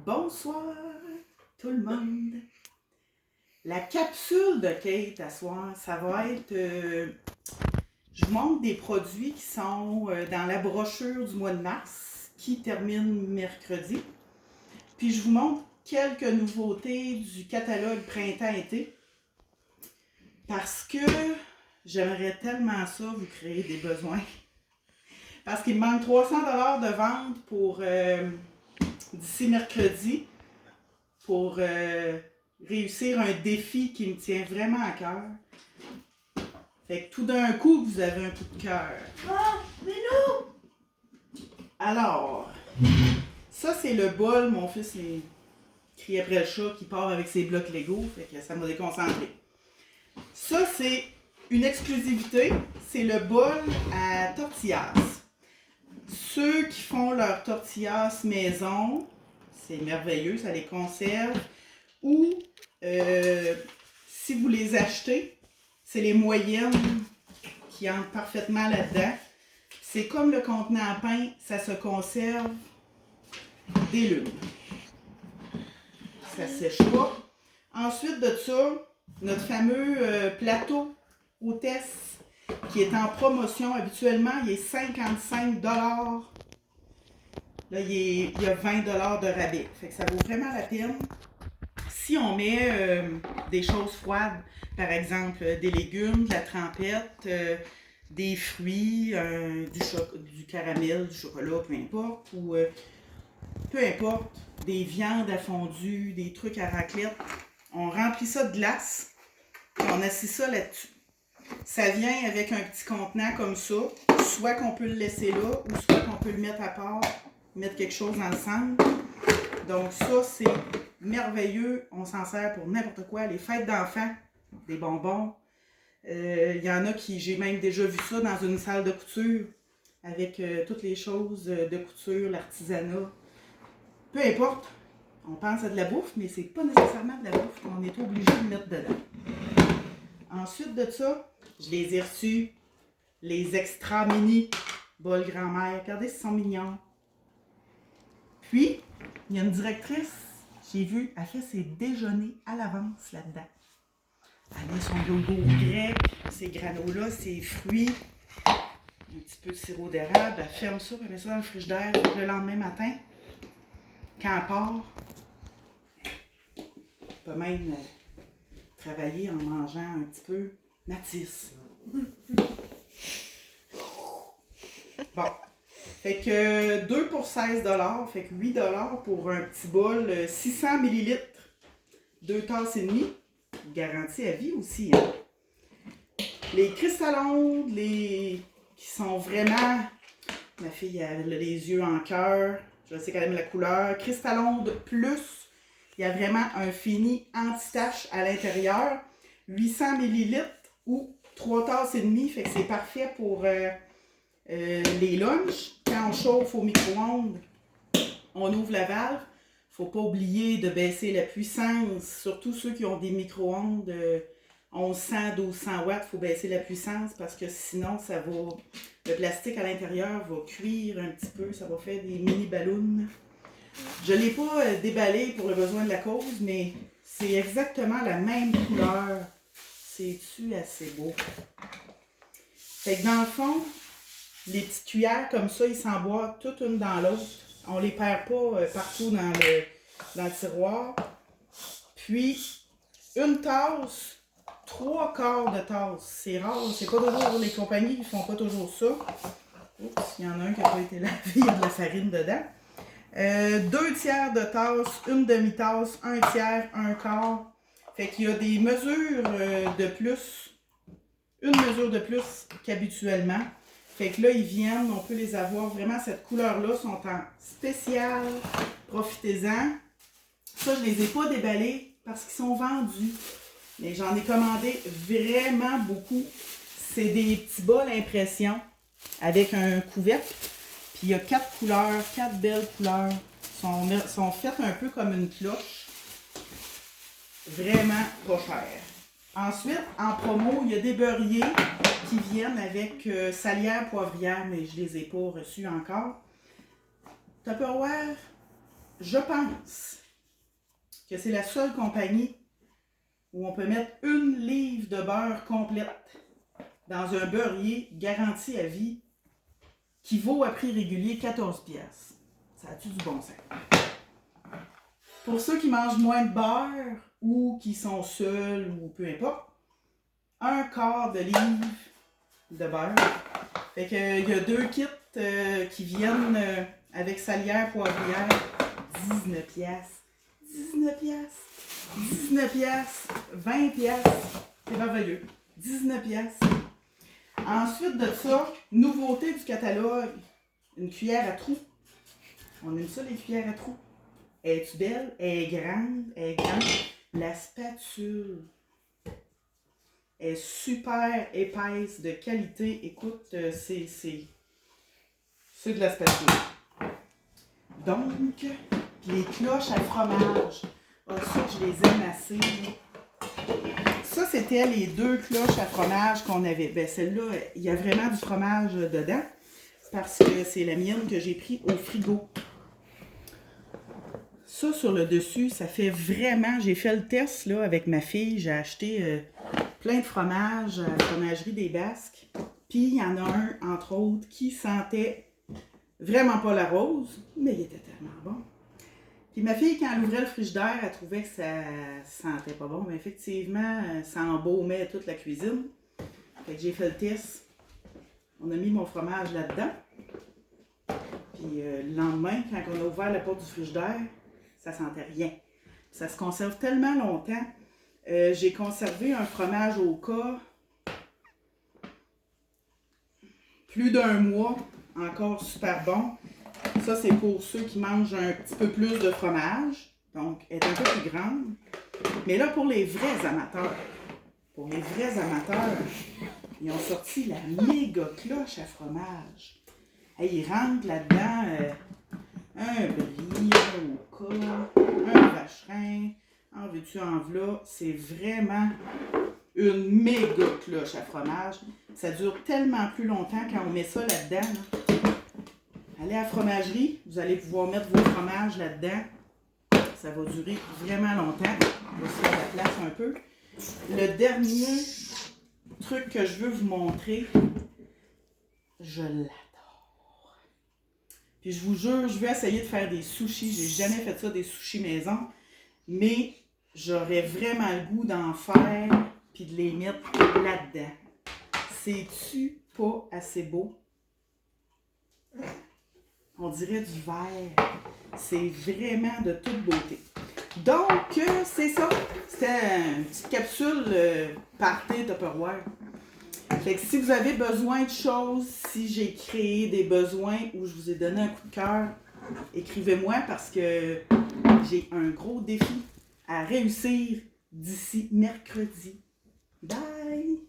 Bonsoir tout le monde. La capsule de Kate à soir, ça va être... je vous montre des produits qui sont dans la brochure du mois de mars, qui termine mercredi. Puis je vous montre quelques nouveautés du catalogue printemps-été. Parce que j'aimerais tellement ça vous créer des besoins. Parce qu'il me manque 300$ de vente pour d'ici mercredi pour réussir un défi qui me tient vraiment à cœur. Fait que tout d'un coup, vous avez un coup de cœur. Ah, mais non! Alors, ça c'est le bol. Mon fils il crie après le chat qui part avec ses blocs Lego. Fait que ça m'a déconcentré. Ça c'est une exclusivité. C'est le bol à tortillas. Ceux qui font leurs tortillas maison, c'est merveilleux, ça les conserve. Ou si vous les achetez, c'est les moyennes qui entrent parfaitement là-dedans. C'est comme le contenant à pain, ça se conserve des lunes. Ça sèche pas. Ensuite de ça, notre fameux plateau hôtesse qui est en promotion. Habituellement, il est 55$. Là, il y a 20$ de rabais. Fait que ça vaut vraiment la peine. Si on met des choses froides, par exemple des légumes, de la trempette, des fruits, du caramel, du chocolat, peu importe, ou peu importe, des viandes à fondu, des trucs à raclette, on remplit ça de glace, et on assit ça là-dessus. Ça vient avec un petit contenant comme ça, soit qu'on peut le laisser là, ou soit qu'on peut le mettre à part, mettre quelque chose dans le centre. Donc ça, c'est merveilleux. On s'en sert pour n'importe quoi. Les fêtes d'enfants, des bonbons. Il y en a qui, j'ai même déjà vu ça dans une salle de couture, avec toutes les choses de couture, l'artisanat. Peu importe, on pense à de la bouffe, mais c'est pas nécessairement de la bouffe qu'on est obligé de mettre dedans. Ensuite de ça, je les ai reçus, les extra mini bol grand-mère. Regardez, ils sont mignons. Puis, il y a une directrice, j'ai vu, elle fait ses déjeuners à l'avance là-dedans. Elle met son yogourt grec, ses granolas, ses fruits, un petit peu de sirop d'érable. Elle ferme ça, elle met ça dans le frigidaire le lendemain matin. Quand elle part, elle peut même travailler en mangeant un petit peu Matisse. Bon. Fait que 2 pour 16$, fait que 8$ pour un petit bol, 600 ml, 2 tasses et demie, garantie à vie aussi. Hein. Les cristallons, qui sont vraiment, ma fille a les yeux en cœur, je sais qu'elle aime la couleur, cristallons de plus, il y a vraiment un fini anti-tache à l'intérieur, 800 ml ou 3 tasses et demie, fait que c'est parfait pour les lunchs. Quand on chauffe au micro-ondes, on ouvre la valve. Il ne faut pas oublier de baisser la puissance, surtout ceux qui ont des micro-ondes 1100, 1200 watts. Il faut baisser la puissance parce que sinon, le plastique à l'intérieur va cuire un petit peu. Ça va faire des mini ballons. Je ne l'ai pas déballé pour le besoin de la cause, mais c'est exactement la même couleur. C'est-tu assez beau? Fait que dans le fond, les petites cuillères comme ça, ils s'emboîtent toutes une dans l'autre. On ne les perd pas partout dans le tiroir. Puis, une tasse, 3/4 de tasse. C'est rare, c'est pas toujours les compagnies qui font pas toujours ça. Oups, il y en a un qui n'a pas été lavé, il y a de la farine dedans. 2 tiers de tasse, une demi-tasse, 1 tiers, 1/4. Fait qu'il y a des mesures de plus, une mesure de plus qu'habituellement. Fait que là, ils viennent, on peut les avoir. Vraiment, cette couleur-là sont en spécial. Profitez-en. Ça, je ne les ai pas déballés parce qu'ils sont vendus. Mais j'en ai commandé vraiment beaucoup. C'est des petits bols impression avec un couvercle. Puis il y a 4 couleurs, 4 belles couleurs. Sont faites un peu comme une cloche. Vraiment pas cher. Ensuite, en promo, il y a des beurriers qui viennent avec salière, poivrière, mais je ne les ai pas reçus encore. Tupperware, je pense que c'est la seule compagnie où on peut mettre 1 livre de beurre complète dans un beurrier garanti à vie qui vaut à prix régulier 14 piastres. Ça a-tu du bon sens? Pour ceux qui mangent moins de beurre ou qui sont seuls ou peu importe, 1/4 de livre de beurre. Fait que il y a 2 kits qui viennent avec salière, poivrière. 19 piastres. 19 piastres. 19 piastres. 20 piastres. C'est merveilleux. 19 piastres. Ensuite de ça, nouveauté du catalogue, une cuillère à trous. On aime ça, les cuillères à trous. Es-tu belle? Elle est grande. Elle est grande. La spatule est super épaisse, de qualité. Écoute, c'est de la spatule. Donc, les cloches à fromage. Ah, ça, je les aime assez. Ça, c'était les 2 cloches à fromage qu'on avait. Ben, celle-là, il y a vraiment du fromage dedans. Parce que c'est la mienne que j'ai pris au frigo. Ça, sur le dessus, ça fait vraiment... J'ai fait le test là, avec ma fille. J'ai acheté plein de fromage à la fromagerie des Basques. Puis, il y en a un, entre autres, qui sentait vraiment pas la rose, mais il était tellement bon. Puis ma fille, quand elle ouvrait le frigidaire, elle trouvait que ça sentait pas bon. Mais effectivement, ça embaumait toute la cuisine. Fait que j'ai fait le test. On a mis mon fromage là-dedans. Puis le lendemain, quand on a ouvert la porte du frigidaire, ça sentait rien. Ça se conserve tellement longtemps. J'ai conservé un fromage au cas plus d'1 mois. Encore super bon. Ça, c'est pour ceux qui mangent un petit peu plus de fromage. Donc, elle est un peu plus grande. Mais là, pour les vrais amateurs, ils ont sorti la méga cloche à fromage. Hey, ils rentrent là-dedans un brie, un oka, un vacherin. En veux-tu, en v'là. C'est vraiment une méga cloche à fromage. Ça dure tellement plus longtemps quand on met ça là-dedans. Là. Allez à la fromagerie, vous allez pouvoir mettre vos fromages là-dedans. Ça va durer vraiment longtemps. On va se faire la place un peu. Le dernier truc que je veux vous montrer, je l'adore. Puis je vous jure, je vais essayer de faire des sushis. J'ai jamais fait ça, des sushis maison. Mais j'aurais vraiment le goût d'en faire puis de les mettre là-dedans. C'est-tu pas assez beau? On dirait du verre. C'est vraiment de toute beauté. Donc, c'est ça. C'était une petite capsule party Tupperware. Fait que si vous avez besoin de choses, si j'ai créé des besoins ou je vous ai donné un coup de cœur, écrivez-moi parce que j'ai un gros défi à réussir d'ici mercredi. Bye!